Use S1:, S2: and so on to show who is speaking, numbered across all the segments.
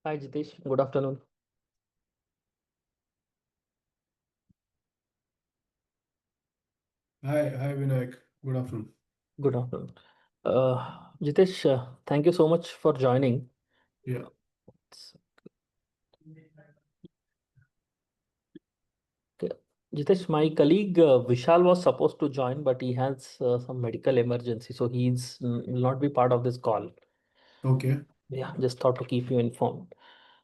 S1: Hi, Jitesh. Good afternoon.
S2: Hi, Vinayak. Good afternoon.
S1: Good afternoon. Jitesh, thank you so much for joining.
S2: Yeah.
S1: S- okay. Jitesh, my colleague Vishal was supposed to join, but he has some medical emergency, so will not be part of this call.
S2: Okay.
S1: Yeah, just thought to keep you informed.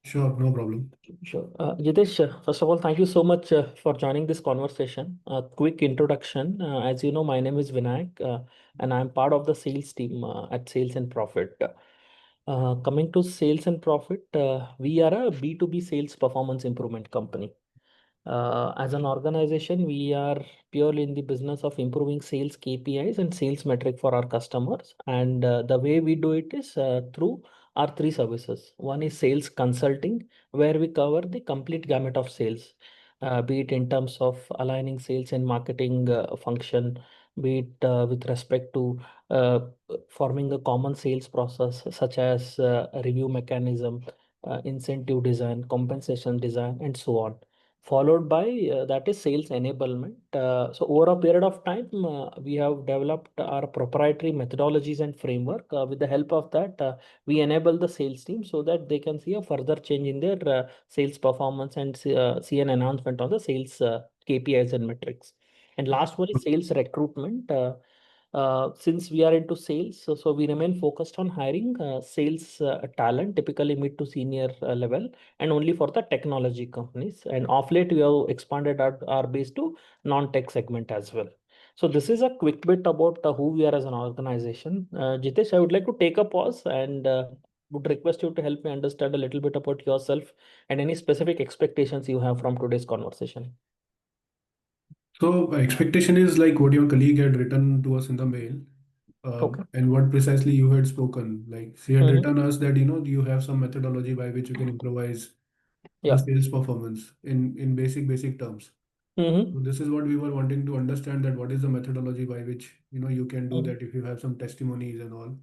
S2: Sure. No problem.
S1: Sure. Jitesh, first of all, thank you so much for joining this conversation. A quick introduction. As you know, my name is Vinayak, and I'm part of the sales team at Sales and Profit. Coming to Sales and Profit, we are a B2B sales performance improvement company. As an organization, we are purely in the business of improving sales KPIs and sales metric for our customers. And the way we do it is through our three services. One is sales consulting, where we cover the complete gamut of sales, be it in terms of aligning sales and marketing function, be it with respect to uh, forming a common sales process, such as a review mechanism, incentive design, compensation design, and so on, followed by that is sales enablement. So over a period of time, we have developed our proprietary methodologies and framework. With the help of that, we enable the sales team so that they can see a further change in their sales performance and see an announcement on the sales KPIs and metrics. And last one is sales recruitment. Since we are into sales, so we remain focused on hiring sales talent, typically mid to senior level, and only for the technology companies. And of late, we have expanded our base to non-tech segment as well. So this is a quick bit about who we are as an organization. Jitesh, I would like to take a pause and would request you to help me understand a little bit about yourself and any specific expectations you have from today's conversation.
S2: So expectation is like what your colleague had written to us in the mail,
S1: Okay.
S2: and what precisely you had spoken. Like she had
S1: Mm-hmm.
S2: written us that you have some methodology by which you can improvise the
S1: Yeah.
S2: sales performance in basic terms.
S1: Mm-hmm.
S2: So this is what we were wanting to understand, that what is the methodology by which you can do
S1: Mm-hmm.
S2: that if you have some testimonies and all,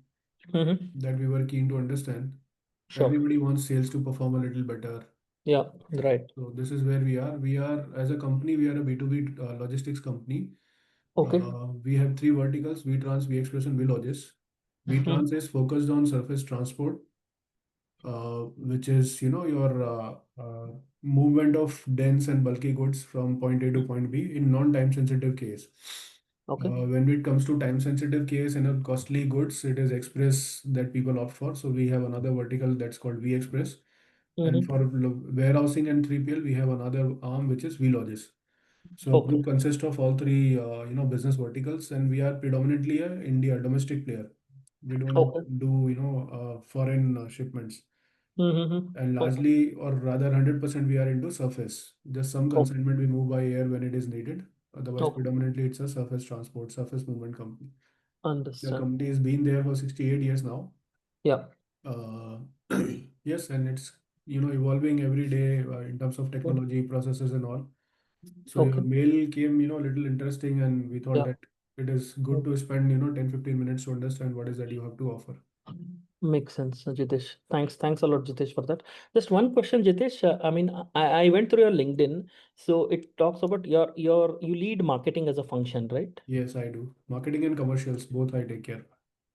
S1: Mm-hmm.
S2: that we were keen to understand.
S1: Sure.
S2: Everybody wants sales to perform a little better.
S1: Yeah. Right.
S2: So this is where we are. We are, as a company, we are a B2B logistics company.
S1: Okay.
S2: We have three verticals: VTrans, VExpress, and VLogis. VTrans
S1: Mm-hmm.
S2: is focused on surface transport, which is your movement of dense and bulky goods from point A to point B in non-time sensitive case.
S1: Okay.
S2: When it comes to time sensitive case and costly goods, it is express that people opt for. So we have another vertical that's called VExpress. And
S1: Mm-hmm.
S2: for warehousing and 3PL, we have another arm which is VLogis. So group
S1: Okay.
S2: consists of all three, business verticals, and we are predominantly a India domestic player. We don't
S1: Okay.
S2: do, foreign shipments,
S1: Mm-hmm.
S2: and
S1: Okay.
S2: largely, or rather, 100% we are into surface. Just some
S1: Okay.
S2: consignment we move by air when it is needed. Otherwise,
S1: Okay.
S2: predominantly it's a surface transport, surface movement company. The
S1: Understand.
S2: company has been there for 68 years now.
S1: Yeah.
S2: Uh, yes, and it's evolving every day in terms of
S1: Mm.
S2: technology, processes, and all. So your
S1: Okay.
S2: mail came, a little interesting, and we thought
S1: Yeah.
S2: that it is good
S1: Mm.
S2: to spend, 10-15 minutes to understand what is that you have to offer.
S1: Makes sense, Jitesh. Thanks a lot, Jitesh, for that. Just one question, Jitesh. I mean, I went through your LinkedIn, so it talks about you lead marketing as a function, right?
S2: Yes, I do. Marketing and commercials, both I take care.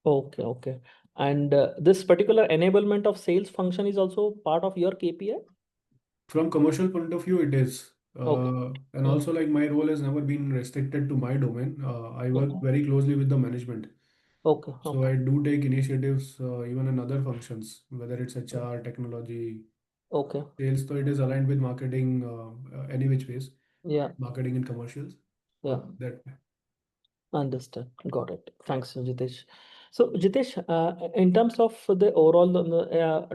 S1: Okay, okay. And this particular enablement of sales function is also part of your KPI?
S2: From commercial point of view, it is.
S1: Okay.
S2: And
S1: Mm.
S2: also, like, my role has never been restricted to my domain. I work
S1: Mhm.
S2: very closely with the management.
S1: Okay,
S2: So
S1: okay,
S2: I do take initiatives even in other functions, whether it's HR, technology,
S1: okay.
S2: sales. So it is aligned with marketing, any which ways,
S1: Yeah,
S2: marketing and commercials.
S1: yeah.
S2: That
S1: Understood. Got it. Thanks, Jitesh. So, Jitesh, in terms of the overall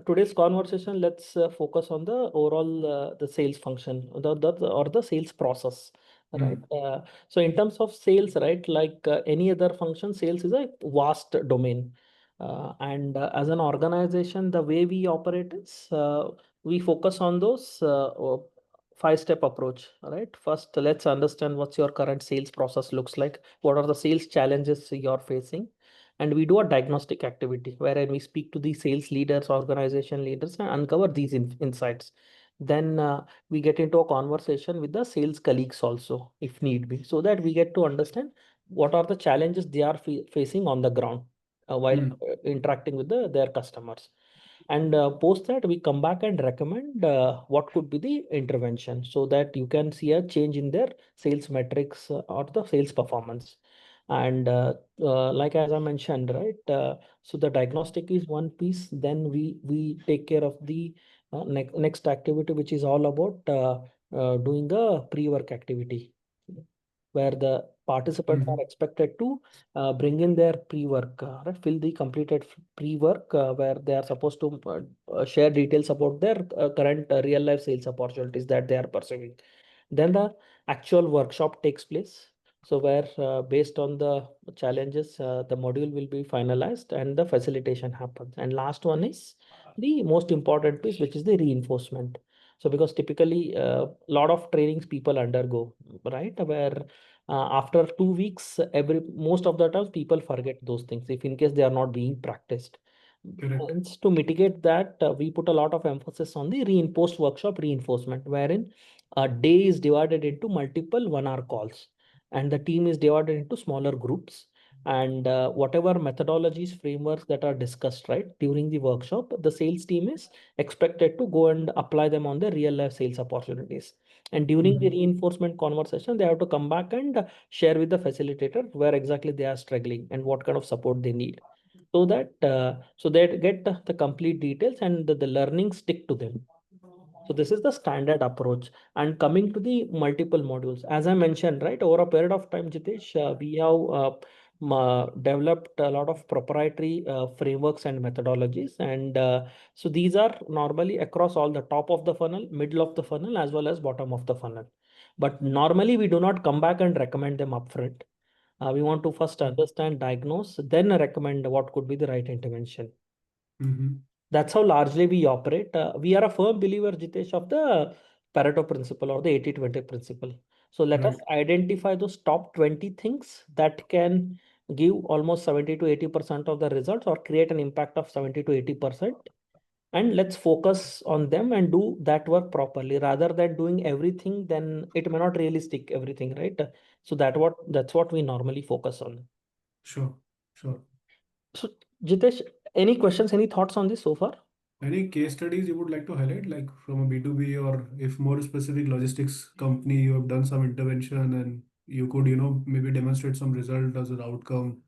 S1: today's conversation, let's focus on the overall the sales function, or the sales process, right?
S2: Mm,
S1: So, in terms of sales, right, like any other function, sales is a vast domain, and as an organization, the way we operate is we focus on those five-step approach, right? First, let's understand what's your current sales process looks like, what are the sales challenges you're facing, and we do a diagnostic activity wherein we speak to the sales leaders, organization leaders, and uncover these insights. Then we get into a conversation with the sales colleagues also, if need be, so that we get to understand what are the challenges they are facing on the ground while
S2: mm,
S1: interacting with their customers. And post that, we come back and recommend what could be the intervention so that you can see a change in their sales metrics or the sales performance. And like as I mentioned, right? So the diagnostic is one piece. Then we take care of the next activity, which is all about doing a pre-work activity, where the participants are
S2: mhm,
S1: expected to bring in their pre-work, right? Fill the completed pre-work where they are supposed to share details about their current real life sales opportunities that they are pursuing. Then the actual workshop takes place. So where based on the challenges, the module will be finalized and the facilitation happens. And last one is the most important piece, which is the reinforcement. So because typically a lot of trainings people undergo, right? Where after 2 weeks, most of the times people forget those things if in case they are not being practiced.
S2: correct.
S1: Hence, to mitigate that, we put a lot of emphasis on the post workshop reinforcement, wherein a day is divided into multiple 1 hour calls, and the team is divided into smaller groups. And whatever methodologies, frameworks that are discussed right during the workshop, the sales team is expected to go and apply them on the real life sales opportunities. And during the
S2: Mhm,
S1: reinforcement conversation, they have to come back and share with the facilitator where exactly they are struggling and what kind of support they need, so that they get the complete details and the learning stick to them. So this is the standard approach. And coming to the multiple modules, as I mentioned, right, over a period of time, Jitesh, we have developed a lot of proprietary frameworks and methodologies. And so these are normally across all the top of the funnel, middle of the funnel, as well as bottom of the funnel. But normally we do not come back and recommend them upfront. We want to first understand, diagnose, then recommend what could be the right intervention.
S2: mhm.
S1: That's how largely we operate. We are a firm believer, Jitesh, of the Pareto principle or the 80-20 principle. So let us
S2: Right.
S1: identify those top 20 things that can give almost 70 to 80% of the results or create an impact of 70 to 80%. And let's focus on them and do that work properly rather than doing everything, then it may not really stick everything, right? So that's what we normally focus on.
S2: Sure. Sure.
S1: So Jitesh, any questions, any thoughts on this so far?
S2: Any case studies you would like to highlight, like from a B2B, or if more specific logistics company, you have done some intervention and you could, maybe demonstrate some result as an outcome.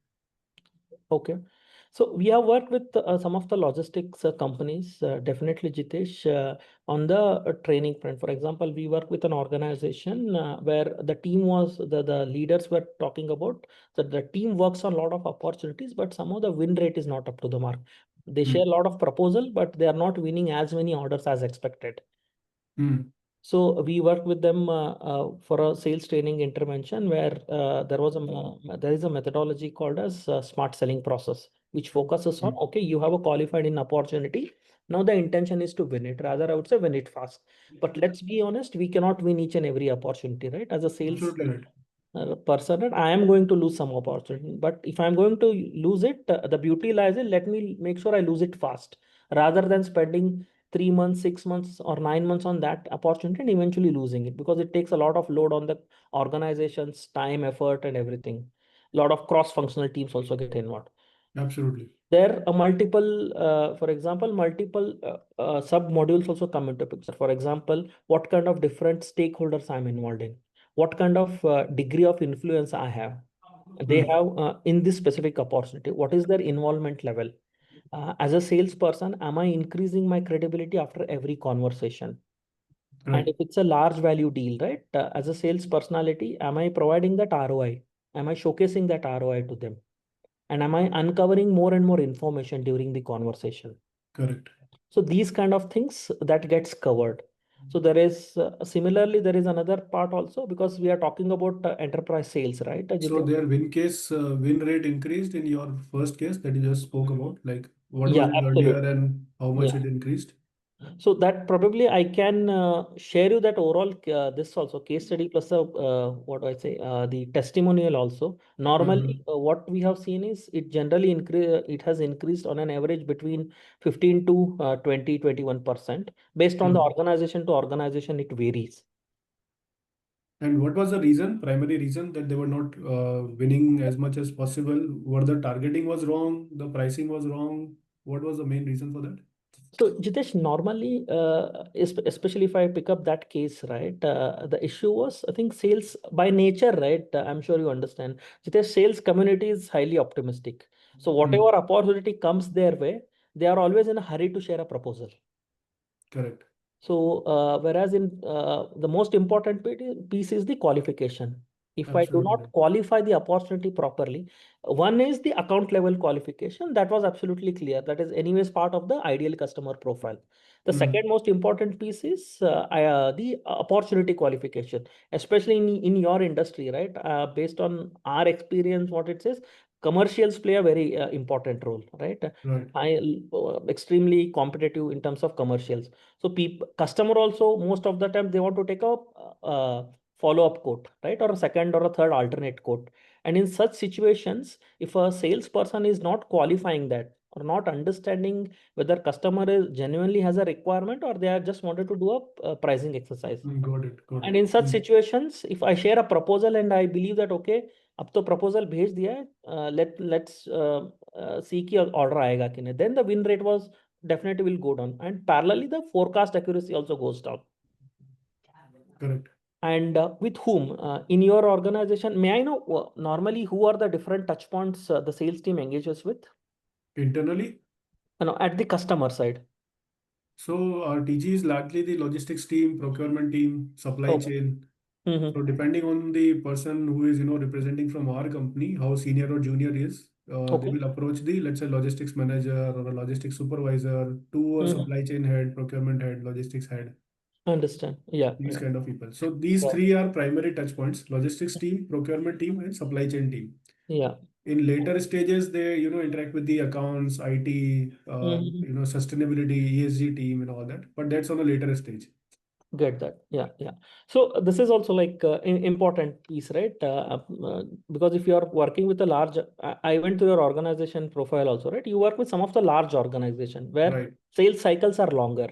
S1: Okay. So we have worked with some of the logistics companies, definitely Jitesh, on the training front. For example, we work with an organization where the team was, the leaders were talking about that the team works on a lot of opportunities, but somehow the win rate is not up to the mark. They share a
S2: Mm,
S1: lot of proposal, but they are not winning as many orders as expected.
S2: mm,
S1: So we worked with them for a sales training intervention where there is a methodology called as smart selling process, which focuses on,
S2: mm,
S1: okay, you have a qualified in opportunity. Now the intention is to win it. Rather, I would say win it fast. But let's be honest, we cannot win each and every opportunity, right? As a sales
S2: Absolutely right.
S1: person, right, I am going to lose some opportunity. But if I'm going to lose it, the beauty lies in let me make sure I lose it fast, rather than spending 3 months, 6 months, or 9 months on that opportunity and eventually losing it, because it takes a lot of load on the organization's time, effort, and everything. A lot of cross-functional teams also get involved.
S2: Absolutely.
S1: There are multiple, for example, multiple sub modules also come into picture. For example, what kind of different stakeholders I'm involved in, what kind of degree of influence I have, they
S2: Right.
S1: have in this specific opportunity, what is their involvement level. As a salesperson, am I increasing my credibility after every conversation? And
S2: Right.
S1: if it's a large value deal, right, as a sales personality, am I providing that ROI? Am I showcasing that ROI to them? And am I uncovering more and more information during the conversation?
S2: Correct.
S1: So these kind of things that gets covered. So there is similarly, there is another part also, because we are talking about enterprise sales, right,
S2: So
S1: Jiten?
S2: their win rate increased in your first case that you just spoke about. Like what was
S1: Yeah,
S2: it earlier
S1: absolutely.
S2: and how much
S1: Yeah.
S2: it increased?
S1: So that probably I can share you that overall this also case study plus what do I say the testimonial also. Normally,
S2: Mm-hmm.
S1: what we have seen is it generally increase. It has increased on an average between 15 to 20-21%. Based on the
S2: Okay.
S1: organization to organization, it varies.
S2: And what was the reason, primary reason that they were not winning as much as possible? Were the targeting was wrong, the pricing was wrong? What was the main reason for that?
S1: So, Jitesh, normally, especially if I pick up that case, right, the issue was, I think, sales by nature, right? I'm sure you understand. Jitesh, sales community is highly optimistic. So,
S2: Hmm.
S1: whatever opportunity comes their way, they are always in a hurry to share a proposal.
S2: Correct.
S1: So, whereas in the most important piece is the qualification. If I do
S2: Absolutely
S1: not
S2: right.
S1: qualify the opportunity properly, one is the account level qualification. That was absolutely clear. That is, anyways, part of the ideal customer profile. The second
S2: Hmm.
S1: most important piece is the opportunity qualification, especially in your industry, right? Based on our experience, what it says, commercials play a very important role, right?
S2: Right.
S1: Extremely competitive in terms of commercials. So people, customer also most of the time they want to take a follow-up quote, right, or a second or a third alternate quote. And in such situations, if a salesperson is not qualifying that or not understanding whether customer is genuinely has a requirement or they are just wanted to do a pricing exercise.
S2: Got it. Got
S1: And
S2: it.
S1: in such
S2: Hmm.
S1: situations, if I share a proposal and I believe that okay, अब तो proposal भेज दिया है, let's see कि order आएगा कि नहीं, then the win rate was definitely will go down, and parallelly the forecast accuracy also goes down.
S2: Correct.
S1: And with whom in your organization, may I know normally who are the different touch points the sales team engages with?
S2: Internally,
S1: At the customer side.
S2: so our TG is largely the logistics team, procurement team, supply
S1: Okay.
S2: chain.
S1: Mm-hmm.
S2: So depending on the person who is, representing from our company, how senior or junior is, they
S1: Okay.
S2: will approach the, let's say, logistics manager or a logistics supervisor to a
S1: Mm-hmm.
S2: supply chain head, procurement head, logistics head,
S1: Understand. Yeah.
S2: these
S1: Yeah.
S2: kind of people. So these
S1: Yeah.
S2: three are primary touch points: logistics team, procurement team, and supply chain team.
S1: Yeah.
S2: In later stages, they, interact with the accounts, IT,
S1: Mm-hmm.
S2: sustainability, ESG team, and all that. But that's on a later stage.
S1: Get that. Yeah, yeah. So this is also like important piece, right? Because if you are working with a large, I went through your organization profile also, right? You work with some of the large organization where
S2: Right,
S1: sales cycles are longer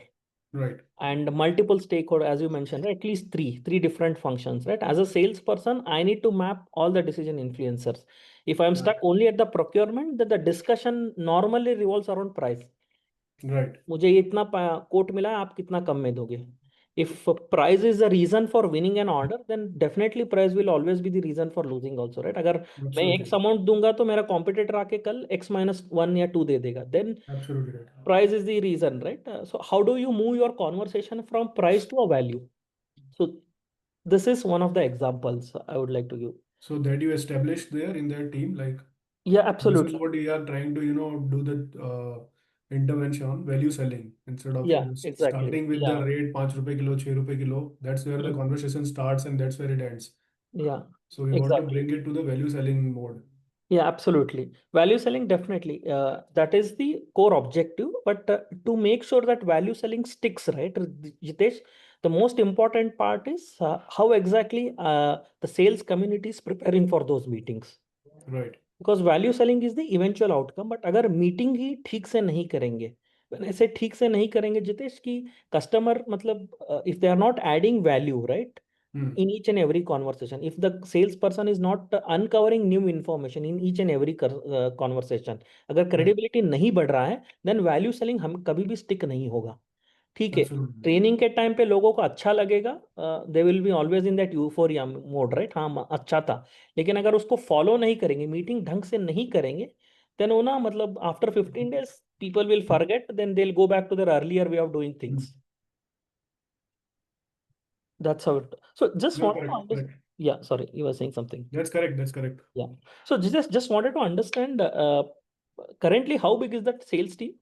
S2: right.
S1: and multiple stakeholder, as you mentioned, right? At least three different functions, right? As a salesperson, I need to map all the decision influencers. If I'm
S2: Right,
S1: stuck only at the procurement, then the discussion normally revolves around price.
S2: right.
S1: मुझे ये इतना coat मिला है, आप कितना कम में दोगे? If price is the reason for winning an order, then definitely price will always be the reason for losing also, right? अगर मैं
S2: Absolutely
S1: X
S2: right.
S1: amount दूंगा तो मेरा competitor आके कल X-1 या 2 दे देगा, then
S2: Absolutely right.
S1: price is the reason, right? So how do you move your conversation from price to a value? So this is one of the examples I would like to give.
S2: So that you established there in their team, like
S1: Yeah,
S2: this is
S1: absolutely.
S2: what we are trying to, do the intervention on value selling instead of
S1: Yeah,
S2: just
S1: exactly.
S2: starting with the
S1: Yeah.
S2: rate 5 rupees kilo, 6 rupees kilo. That's where the
S1: Mm.
S2: conversation starts and that's where it ends.
S1: Yeah,
S2: So we want to
S1: exactly.
S2: bring it to the value selling mode.
S1: Yeah, absolutely. Value selling, definitely. That is the core objective. But to make sure that value selling sticks, right, Jitesh, the most important part is how exactly the sales community is preparing for those meetings.
S2: Right.
S1: Because value selling is the eventual outcome, but अगर meeting ही ठीक से नहीं करेंगे, ऐसे ठीक से नहीं करेंगे जितेश, कि कस्टमर मतलब if they are not adding value right
S2: Hmm.
S1: in each and every conversation, if the salesperson is not uncovering new information in each and every conversation, अगर
S2: Right.
S1: credibility नहीं बढ़ रहा है, then value selling हम कभी भी stick नहीं होगा. ठीक है.
S2: Absolutely.
S1: ट्रेनिंग के टाइम पे लोगों को अच्छा लगेगा, they will be always in that euphoria mode, right, हाँ अच्छा था. लेकिन अगर उसको फॉलो नहीं करेंगे, मीटिंग ढंग से नहीं करेंगे, देन वो ना मतलब after 15 days people will forget, then they will go back to there earlier way of doing
S2: Hmm.
S1: Things. That's how it. So just
S2: No,
S1: wanted to
S2: correct,
S1: understand.
S2: correct.
S1: Yeah, sorry, you were saying something.
S2: That's correct. That's correct.
S1: Yeah. So just wanted to understand currently how big is that sales team?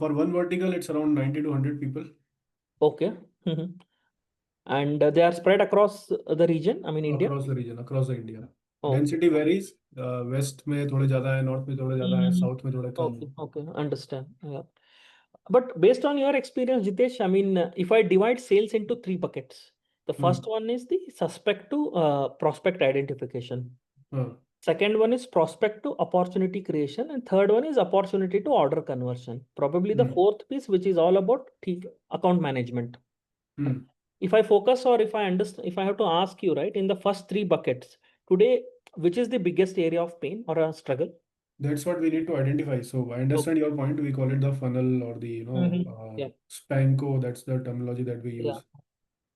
S2: For one vertical, it's around 90 to 100 people
S1: Okay. Mhm. And they are spread across the region, I mean India.
S2: across the region, across the India.
S1: Okay.
S2: Density varies. West में थोड़े ज़्यादा है, north में थोड़े ज़्यादा है,
S1: Mhm.
S2: south में थोड़े कम
S1: Okay,
S2: है.
S1: okay, understand. Yeah. But based on your experience, Jitesh, I mean, if I divide sales into three buckets, the first
S2: Hmm.
S1: one is the suspect to prospect identification.
S2: हाँ.
S1: Second one is prospect to opportunity creation, and third one is opportunity to order conversion. Probably the
S2: Hmm.
S1: fourth piece, which is all about account management.
S2: Hmm.
S1: If I focus, or if I understand, if I have to ask you, right, in the first three buckets today, which is the biggest area of pain or a struggle?
S2: That's what we need to identify. So I understand
S1: Okay.
S2: your point. We call it the funnel or the,
S1: Yeah.
S2: Spanko. That's the terminology that we
S1: Yeah.
S2: use.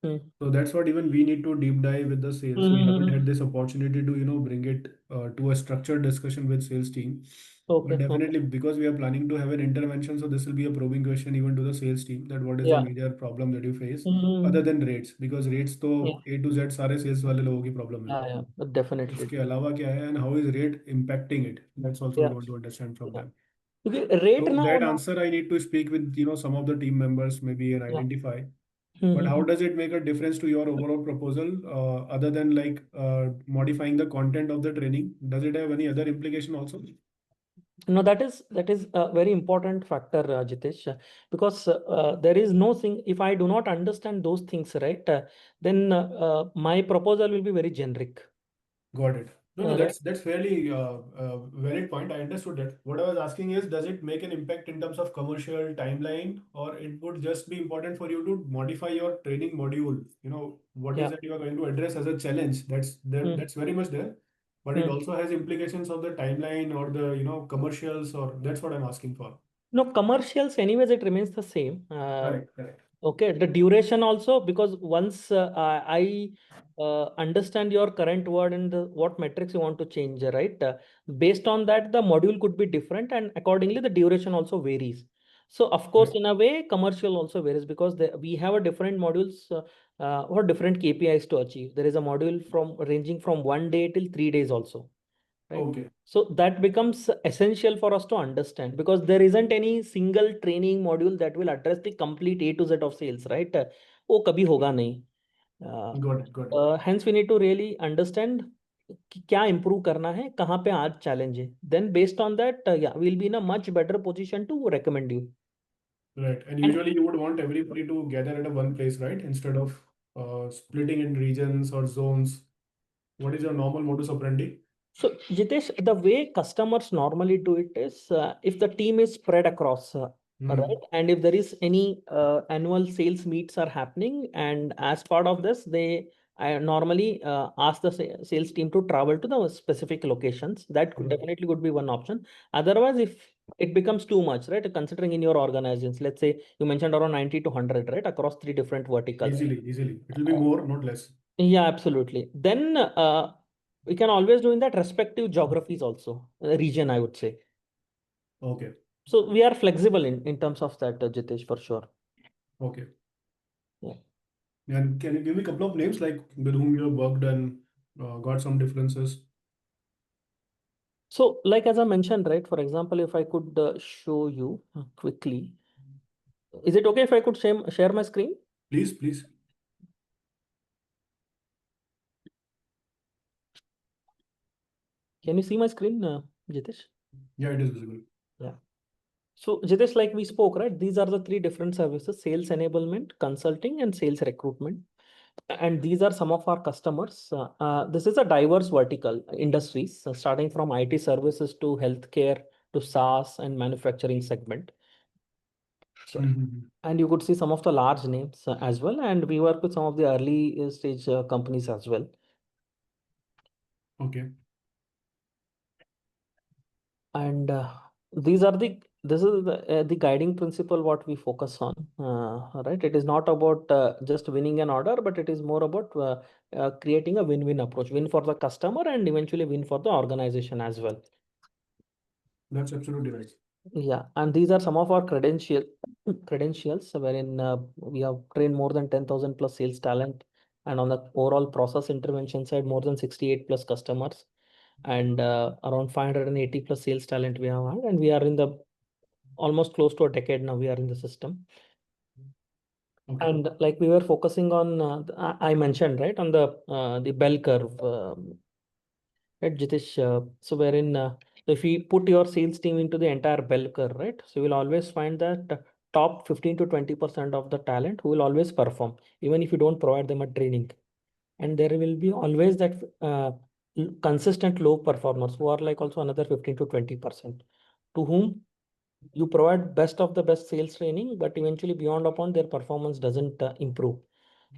S1: Mm.
S2: So that's what even we need to deep dive with the sales. We haven't had
S1: Mm-hmm.
S2: this opportunity to, bring it to a structured discussion with sales team. But
S1: Okay. Okay.
S2: definitely because we are planning to have an intervention, so this will be a probing question even to the sales team that what is the
S1: Yeah.
S2: major problem that you face other
S1: Mm.
S2: than rates, because rates तो
S1: Yeah.
S2: A to Z सारे sales वाले लोगों की problem है.
S1: Yeah. Yeah. Definitely.
S2: उसके अलावा क्या है and how is rate impacting it? That's also we
S1: Yeah.
S2: want to understand from
S1: Yeah.
S2: them.
S1: Okay. Rate
S2: So
S1: now.
S2: that answer I need to speak with some of the team members maybe and
S1: Yeah.
S2: identify. But how
S1: Mm-hmm.
S2: does it make a difference to your overall proposal other than like modifying the content of the training? Does it have any other implication also?
S1: No, that is a very important factor, Jitesh, because there is no thing. If I do not understand those things, right, then my proposal will be very generic.
S2: Got it. No, no,
S1: Right?
S2: that's fairly valid point. I understood that. What I was asking is, does it make an impact in terms of commercial timeline, or it would just be important for you to modify your training module? What is
S1: Yeah.
S2: that you are going to address as a challenge? That's there.
S1: Mm.
S2: That's very much there. But it
S1: Mm.
S2: also has implications of the timeline or the commercials, or that's what I'm asking for.
S1: No, commercials, anyways, it remains the same.
S2: Correct, correct.
S1: Okay, the duration also, because once I understand your current word and what metrics you want to change, right? Based on that, the module could be different, and accordingly, the duration also varies. So, of course,
S2: Right.
S1: in a way, commercial also varies, because we have a different modules or different KPIs to achieve. There is a module from ranging from 1 day till 3 days also, right?
S2: Okay.
S1: So that becomes essential for us to understand, because there isn't any single training module that will address the complete A to Z of sales, right? वो कभी होगा नहीं. Uh,
S2: Got it. Got it.
S1: hence we need to really understand कि क्या improve करना है, कहाँ पे आज challenge है. Then based on that, yeah, we'll be in a much better position to recommend you.
S2: Right. And
S1: And
S2: usually you would want everybody to gather at a one place, right? Instead of splitting in regions or zones. What is your normal modus operandi?
S1: so, Jitesh, the way customers normally do it is if the team is spread across, right,
S2: Hmm.
S1: and if there is any annual sales meets are happening, and as part of this, they I normally ask the sales team to travel to the specific locations. That could
S2: Hmm.
S1: definitely could be one option. Otherwise, if it becomes too much, right, considering in your organizations, let's say you mentioned around 90 to 100, right, across three different verticals.
S2: Easily, easily. It will be more, not less.
S1: Yeah, absolutely. Then we can always do in that respective geographies also, region, I would say.
S2: Okay.
S1: So we are flexible in terms of that, Jitesh, for sure.
S2: Okay.
S1: Yeah.
S2: And can you give me a couple of names like with whom you have worked and got some differences?
S1: So, like as I mentioned, right, for example, if I could show you quickly, is it okay if I could share my screen?
S2: Please, please.
S1: Can you see my screen, Jitesh?
S2: Yeah, it is visible.
S1: Yeah. So Jitesh, like we spoke, right? These are the three different services: sales enablement, consulting, and sales recruitment. And these are some of our customers. This is a diverse vertical industries, starting from IT services to healthcare to SaaS and manufacturing segment. Sorry.
S2: Mm-hmm.
S1: And you could see some of the large names as well. And we work with some of the early stage companies as well.
S2: Okay.
S1: And these are this is the guiding principle what we focus on, right? It is not about just winning an order, but it is more about creating a win-win approach, win for the customer and eventually win for the organization as well.
S2: That's absolutely right.
S1: Yeah, and these are some of our credentials wherein we have trained more than 10,000 plus sales talent, and on the overall process intervention side, more than 68 plus customers, and around 580 plus sales talent we have had, and we are in the almost close to a decade now we are in the system.
S2: Okay.
S1: And like we were focusing on, I mentioned, right, on the bell curve, right, Jitish? So wherein if we put your sales team into the entire bell curve, right? So you'll always find that top 15 to 20% of the talent who will always perform, even if you don't provide them a training. And there will be always that consistent low performers who are like also another 15 to 20%, to whom you provide best of the best sales training, but eventually beyond upon their performance doesn't improve.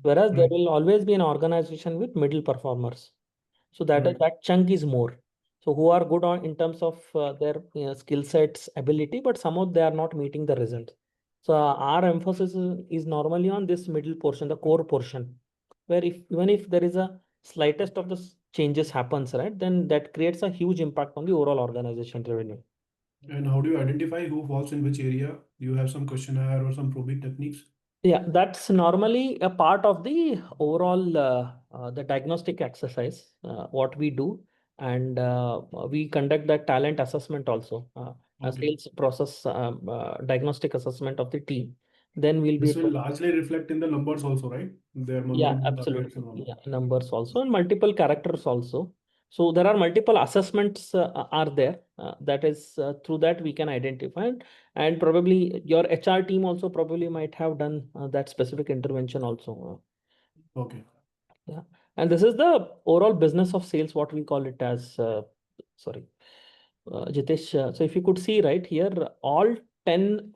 S1: Whereas there
S2: Right.
S1: will always be an organization with middle performers. So
S2: Right.
S1: that chunk is more. So who are good on in terms of their skill sets, ability, but somehow they are not meeting the result. So our emphasis is normally on this middle portion, the core portion, where if even if there is a slightest of the changes happens, right, then that creates a huge impact on the overall organization revenue.
S2: And how do you identify who falls in which area? Do you have some questionnaire or some probing techniques?
S1: Yeah, that's normally a part of the overall the diagnostic exercise what we do, and we conduct that talent assessment also, a
S2: Okay.
S1: sales process diagnostic assessment of the team. Then we'll be
S2: This will
S1: able.
S2: largely reflect in the numbers also, right? Their
S1: Yeah,
S2: month-on-month targets and
S1: absolutely.
S2: all.
S1: Yeah, numbers also and multiple characters also. So there are multiple assessments are there. That is through that we can identify, and probably your HR team also probably might have done that specific intervention also.
S2: Okay.
S1: Yeah, and this is the overall business of sales, what we call it as. Sorry, Jitesh. So if you could see right here, all 10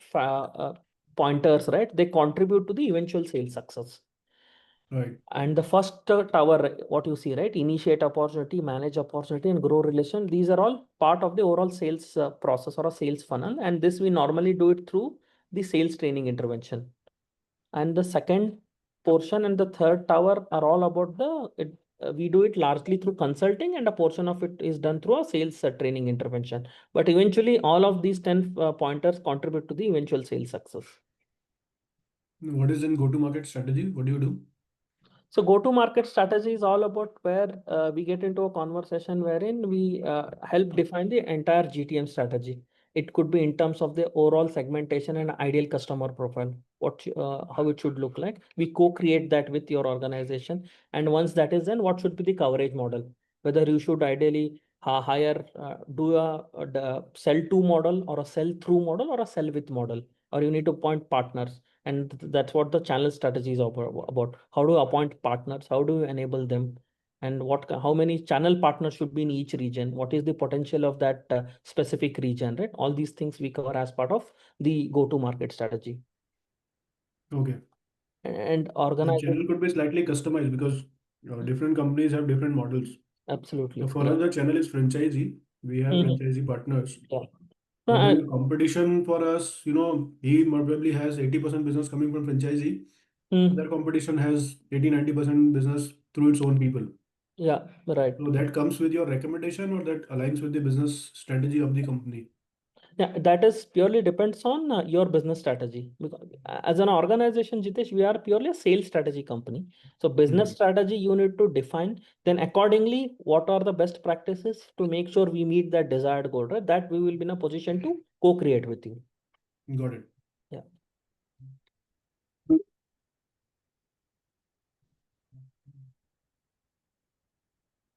S1: pointers, right, they contribute to the eventual sales success.
S2: Right.
S1: And the first tower, what you see, right? Initiate opportunity, manage opportunity, and grow relation. These are all part of the overall sales process or a sales funnel. And this we normally do it through the sales training intervention. And the second portion and the third tower are all about we do it largely through consulting, and a portion of it is done through a sales training intervention. But eventually, all of these 10 pointers contribute to the eventual sales success.
S2: What is in go-to-market strategy? What do you do?
S1: So go-to-market strategy is all about where we get into a conversation wherein we help define the entire GTM strategy. It could be in terms of the overall segmentation and ideal customer profile, how it should look like. We co-create that with your organization, and once that is done, what should be the coverage model? Whether you should ideally hire, do a sell to model or a sell through model or a sell with model, or you need to appoint partners, and that's what the channel strategy is about. How do you appoint partners, how do you enable them, and how many channel partners should be in each region, what is the potential of that specific region, right? All these things we cover as part of the go to market strategy.
S2: Okay.
S1: And
S2: The
S1: organization.
S2: channel could be slightly customized because different companies have different models. So
S1: Absolutely,
S2: for
S1: yeah.
S2: us, the channel is franchisee. We have
S1: Mhm.
S2: franchisee partners.
S1: Yeah. No,
S2: But then the competition for us, he probably has 80% business coming from franchisee.
S1: mm,
S2: Other competition has 80-90% business through its own people.
S1: yeah, right.
S2: So that comes with your recommendation or that aligns with the business strategy of the company.
S1: Yeah, that is purely depends on your business strategy. Because as an organization, Jitesh, we are purely a sales strategy company. So business
S2: Right.
S1: strategy you need to define. Then accordingly, what are the best practices to make sure we meet that desired goal, right? That we will be in a position to co-create with you.
S2: Got it.
S1: Yeah.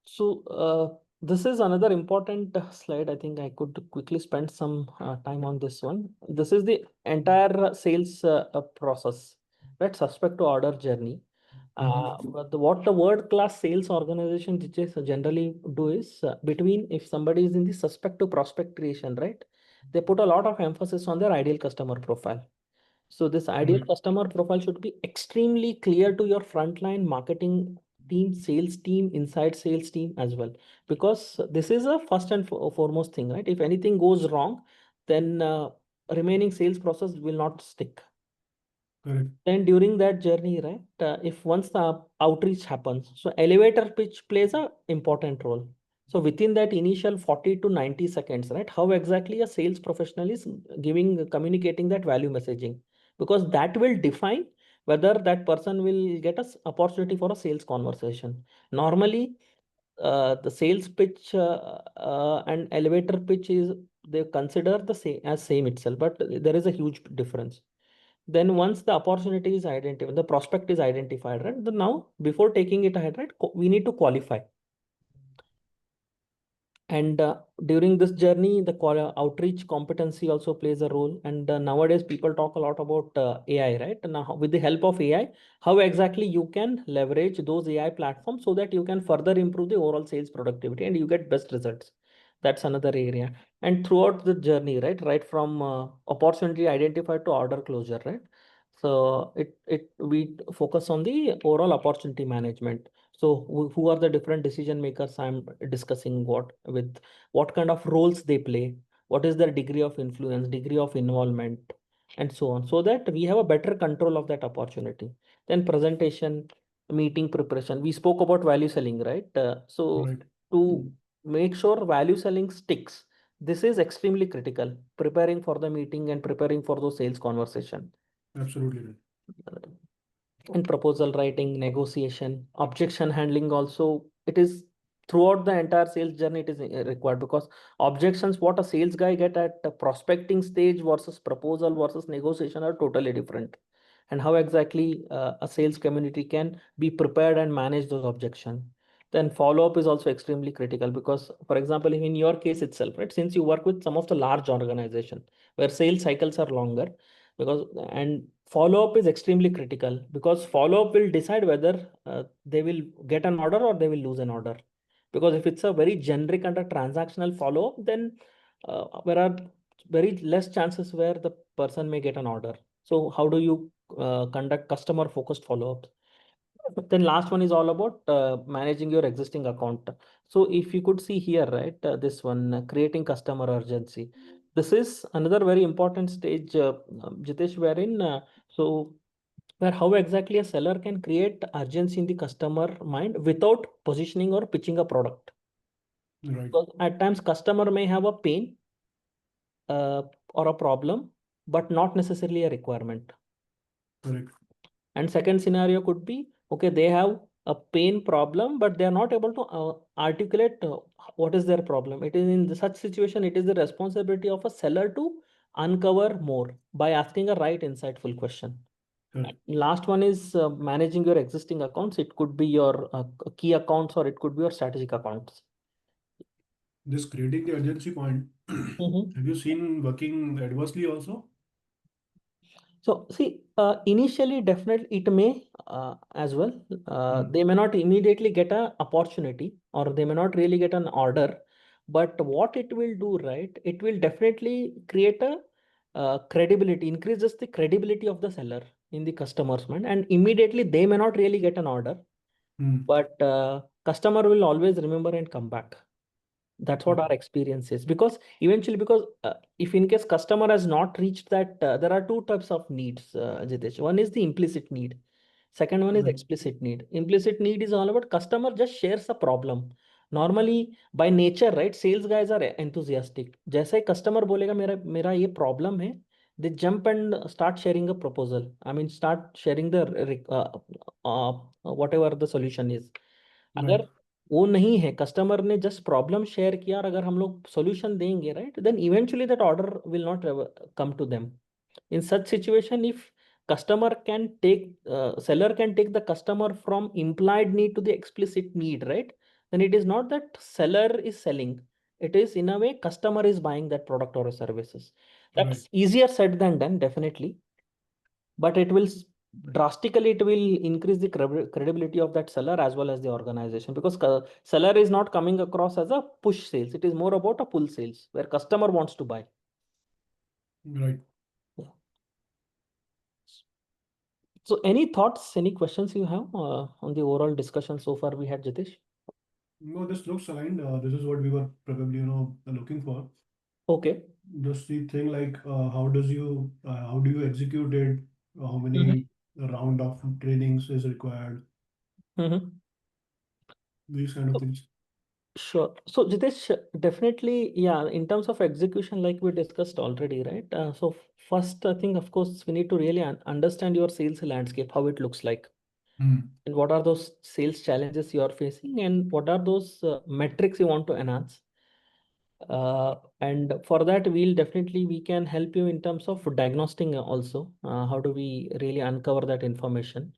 S1: So This is another important slide. I think I could quickly spend some time on this one. This is the entire sales process, right? Suspect to order journey. But what the world-class sales organization generally do is between if somebody is in the suspect to prospect creation, right? They put a lot of emphasis on their ideal customer profile. So this ideal
S2: Right.
S1: customer profile should be extremely clear to your frontline marketing team, sales team, inside sales team as well, because this is a first and foremost thing, right? If anything goes wrong, then remaining sales process will not stick.
S2: Correct.
S1: Then during that journey, right, if once the outreach happens, so elevator pitch plays a important role. So within that initial 40 to 90 seconds, right, how exactly a sales professional is communicating that value messaging, because that will define whether that person will get a opportunity for a sales conversation. Normally, the sales pitch and elevator pitch is, they consider the same as same itself, but there is a huge difference. Then once the opportunity is identified, the prospect is identified, right? Then now before taking it ahead, right, we need to qualify. And during this journey, the outreach competency also plays a role. And nowadays, people talk a lot about AI, right? Now, with the help of AI, how exactly you can leverage those AI platforms so that you can further improve the overall sales productivity and you get best results. That's another area. And throughout the journey, right from opportunity identified to order closure, right? So we focus on the overall opportunity management. So who are the different decision makers I'm discussing what kind of roles they play, what is their degree of influence, degree of involvement, and so on, so that we have a better control of that opportunity. Then presentation, meeting preparation. We spoke about value selling, right? So
S2: Right.
S1: to make sure value selling sticks, this is extremely critical. Preparing for the meeting and preparing for those sales conversation.
S2: Absolutely right.
S1: And proposal writing, negotiation, objection handling also, it is throughout the entire sales journey, it is required, because objections what a sales guy get at the prospecting stage versus proposal versus negotiation are totally different. And how exactly a sales community can be prepared and manage those objections. Then follow up is also extremely critical, because for example, in your case itself, right, since you work with some of the large organization where sales cycles are longer, because and follow up is extremely critical, because follow up will decide whether they will get an order or they will lose an order. Because if it's a very generic and a transactional follow up, then there are very less chances where the person may get an order. So how do you conduct customer focused follow ups? Then last one is all about managing your existing account. So if you could see here, right, this one, creating customer urgency. This is another very important stage, Jitesh, wherein where how exactly a seller can create urgency in the customer mind without positioning or pitching a product.
S2: Right.
S1: Because at times customer may have a pain uh, or a problem, but not necessarily a requirement.
S2: Correct.
S1: And second scenario could be, okay, they have a pain problem, but they are not able to articulate what is their problem. It is in such situation, it is the responsibility of a seller to uncover more by asking a right insightful question.
S2: Correct.
S1: Last one is managing your existing accounts. It could be your key accounts or it could be your strategic accounts.
S2: This creating the urgency point,
S1: Mhm.
S2: have you seen working adversely also?
S1: So see, initially, definitely it may as well. They may not immediately get an opportunity, or they may not really get an order. But what it will do, right? It will definitely create a credibility, increases the credibility of the seller in the customer's mind, and immediately they may not really get an order,
S2: Hmm.
S1: but customer will always remember and come back. That's what our
S2: Okay.
S1: experience is, because eventually, because if in case customer has not reached that, there are two types of needs, Jitesh. One is the implicit need. Second one is
S2: Right.
S1: explicit need. Implicit need is all about customer just shares a problem. Normally, by nature, right, sales guys are enthusiastic. जैसे ही customer बोलेगा मेरा मेरा ये problem है, they jump and start sharing a proposal. I mean, start sharing the whatever the solution is.
S2: Right.
S1: अगर वो नहीं है, कस्टमर ने जस्ट प्रॉब्लम शेयर किया और अगर हम लोग सॉल्यूशन देंगे, right, then eventually that order will not come to them. In such situation, if customer can take seller can take the customer from implied need to the explicit need, right, then it is not that seller is selling. It is in a way customer is buying that product or services.
S2: Right.
S1: That's easier said than done, definitely. But it will drastically, it will increase the credibility of that seller as well as the organization, because seller is not coming across as a push sales. It is more about a pull sales where customer wants to buy.
S2: Right.
S1: Yeah. So any thoughts, any questions you have on the overall discussion so far we had, Jitesh?
S2: No, this looks aligned. This is what we were probably, looking for.
S1: Okay.
S2: Just the thing like how do you execute it? How
S1: Mhm.
S2: many round of trainings is required?
S1: Mhm.
S2: These kind of
S1: So,
S2: things.
S1: sure. So Jitesh, definitely, yeah, in terms of execution, like we discussed already, right? So first, I think, of course, we need to really understand your sales landscape, how it looks like,
S2: Hmm.
S1: and what are those sales challenges you are facing, and what are those metrics you want to enhance. And for that, we can help you in terms of diagnosing also. How do we really uncover that information?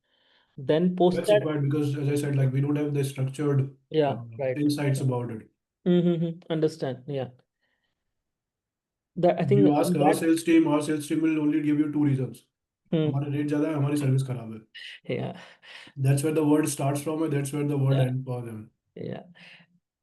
S1: Then post
S2: That's
S1: that,
S2: required because, as I said, like we don't have the structured
S1: yeah, right.
S2: insights about it.
S1: Mm-hmm. Understand. Yeah. That I
S2: If
S1: think
S2: you ask
S1: on that.
S2: our sales team will only give you two reasons.
S1: Hmm.
S2: हमारे rate ज्यादा है, हमारी service खराब है.
S1: Yeah.
S2: That's where the word starts from, and that's where the word
S1: Yeah.
S2: ends for them.
S1: Yeah.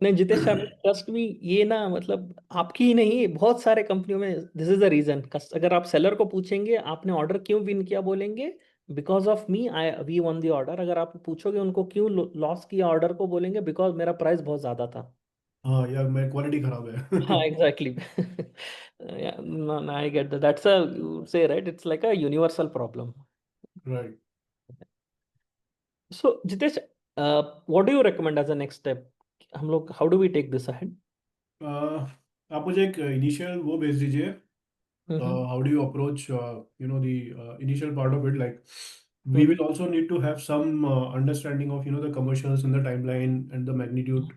S1: नहीं जितेश साहब, trust me, ये ना मतलब आपकी ही नहीं, बहुत सारे कंपनियों में दिस इज द रीजन. अगर आप सेलर को पूछेंगे आपने ऑर्डर क्यों विन किया, बोलेंगे because of me, I we won the order. अगर आप पूछोगे उनको क्यों लॉस किया ऑर्डर को, बोलेंगे बिकॉज मेरा प्राइस बहुत ज्यादा था.
S2: हाँ, या मैं क्वालिटी खराब
S1: हाँ,
S2: है.
S1: Exactly. I get that's a, say right, it's like a universal problem.
S2: Right.
S1: So Jitesh, what do you recommend as a next step? हम लोग how do we take this ahead?
S2: आप मुझे एक इनिशियल वो भेज दीजिए.
S1: Hmm.
S2: How do you approach the initial part of it? Like we
S1: hmm.
S2: will also need to have some understanding of the commercials and the timeline and the magnitude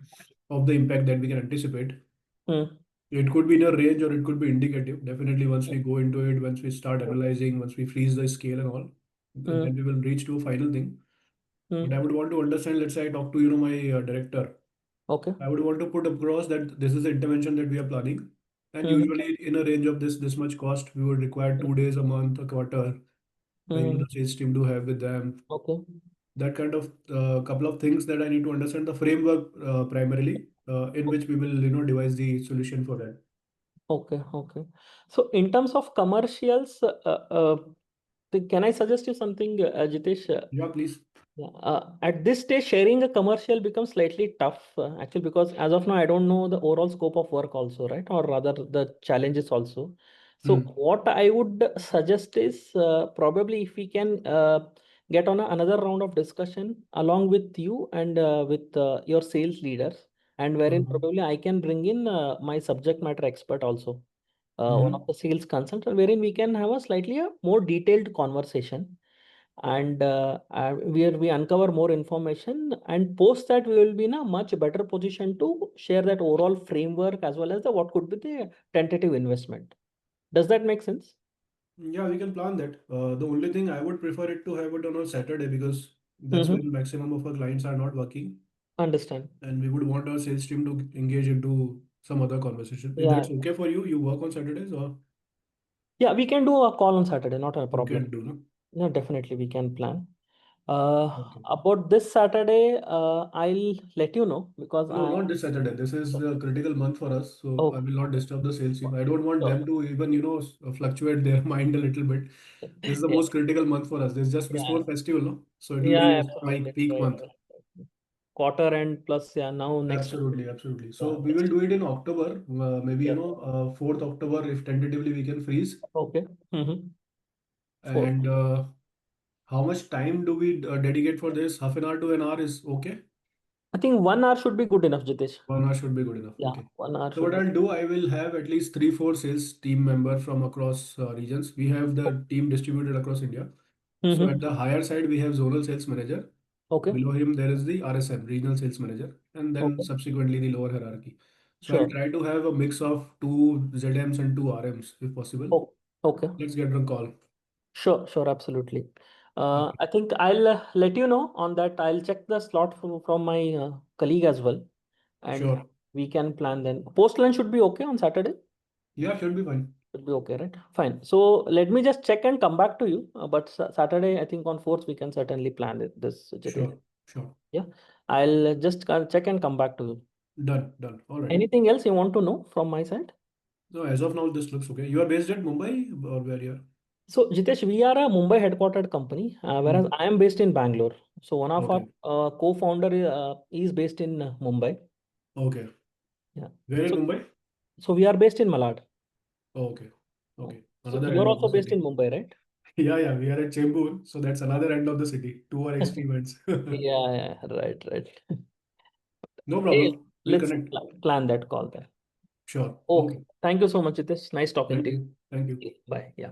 S2: of the impact that we can anticipate.
S1: Hmm.
S2: It could be in a range or it could be indicative. Definitely, once we go into it, once we start analyzing, once we freeze the scale and all, and then
S1: hmm.
S2: we will reach to a final thing. But I
S1: hmm.
S2: would want to understand, let's say I talk to my director.
S1: Okay.
S2: I would want to put across that this is the intervention that we are planning. And
S1: hmm.
S2: usually in a range of this much cost, we would require 2 days a month, a quarter,
S1: hmm.
S2: the sales team to have with them.
S1: Okay.
S2: That kind of couple of things that I need to understand the framework primarily, in which we will devise the solution for that.
S1: Okay, okay. So in terms of commercials, can I suggest you something, Jitesh?
S2: Yeah, please.
S1: Yeah, at this stage, sharing a commercial becomes slightly tough, actually, because as of now, I don't know the overall scope of work also, right? Or rather, the challenges also. So
S2: Hmm.
S1: what I would suggest is probably if we can get on another round of discussion along with you and with your sales leaders, and wherein
S2: Uh-huh.
S1: probably I can bring in my subject matter expert also, one of
S2: Mm-hmm.
S1: the sales consultant, wherein we can have a slightly a more detailed conversation, and where we uncover more information, and post that we will be in a much better position to share that overall framework as well as the what could be the tentative investment. Does that make sense?
S2: Yeah, we can plan that. The only thing I would prefer it to have it on a Saturday because that's
S1: Mm-hmm.
S2: when maximum of our clients are not working,
S1: Understand.
S2: and we would want our sales team to engage into some other conversation. If
S1: Yeah.
S2: that's okay for you, you work on Saturdays or
S1: Yeah, we can do a call on Saturday, not a
S2: you
S1: problem.
S2: can do, no?
S1: No, definitely we can plan.
S2: Okay.
S1: About this Saturday, I'll let you know because
S2: No,
S1: I.
S2: not this Saturday. This is the critical month for us, so I
S1: Okay.
S2: will not
S1: Okay.
S2: disturb the sales team. I don't want
S1: Sure.
S2: them to even, fluctuate their mind a little bit. This is the
S1: Yeah.
S2: most critical month for us. This is just
S1: Yeah.
S2: before festival, no? So it will be
S1: Yeah,
S2: a
S1: absolutely.
S2: peak
S1: Right.
S2: month.
S1: Right. Quarter end plus, yeah, now next.
S2: Absolutely, absolutely.
S1: Yeah,
S2: So we will
S1: next.
S2: do it in October, maybe
S1: Yeah.
S2: 4th October if tentatively we can freeze.
S1: Okay. Mm-hmm. Four.
S2: And how much time do we dedicate for this? Half an hour to an hour is okay.
S1: I think 1 hour should be good enough, Jitesh.
S2: 1 hour should be good enough.
S1: Yeah,
S2: Okay.
S1: 1 hour
S2: So
S1: should
S2: what
S1: be.
S2: I'll do, I will have at least 3, 4 sales team member from across regions. We have
S1: Oh.
S2: the team distributed across India. So at
S1: Mm-hmm.
S2: the higher side, we have zonal sales manager.
S1: Okay.
S2: Below him, there is the RSM, regional sales manager, and then
S1: Okay.
S2: subsequently the lower hierarchy. So I'll
S1: Sure.
S2: try to have a mix of two ZMs and two RMs if possible.
S1: Oh, okay.
S2: Let's get on call.
S1: Sure, sure, absolutely.
S2: Okay.
S1: I think I'll let you know on that. I'll check the slot from my colleague as well. and
S2: Sure.
S1: we can plan then. Post lunch should be okay on Saturday.
S2: Yeah, should be fine.
S1: Should be okay, right? Fine. So let me just check and come back to you. But Saturday, I think on 4th, we can certainly plan it, this, Jitesh.
S2: Sure, sure.
S1: Yeah. I'll just check and come back to you.
S2: Done, done. All right.
S1: Anything else you want to know from my side?
S2: So as of now, this looks okay. You are based at Mumbai or where you are?
S1: So, Jitesh, we are a Mumbai headquartered company, whereas
S2: Hmm.
S1: I am based in Bangalore. So, one of our
S2: Okay,
S1: co-founder is based in Mumbai.
S2: okay.
S1: Yeah.
S2: Where in
S1: So,
S2: Mumbai?
S1: so we are based in Malad.
S2: Okay,
S1: Oh.
S2: okay.
S1: So
S2: Another
S1: you're
S2: end of the
S1: also based in
S2: city.
S1: Mumbai, right?
S2: Yeah, yeah. We are at Chembur, so that's another end of the city. Two are extreme ends.
S1: Yeah, yeah, right, right.
S2: No
S1: Hey,
S2: problem. We'll
S1: let's
S2: connect.
S1: plan that call there.
S2: Sure.
S1: Okay.
S2: Okay.
S1: Thank you so much, Jitesh. Nice talking
S2: Thank
S1: to you.
S2: you. Thank you.
S1: Okay, bye. Yeah.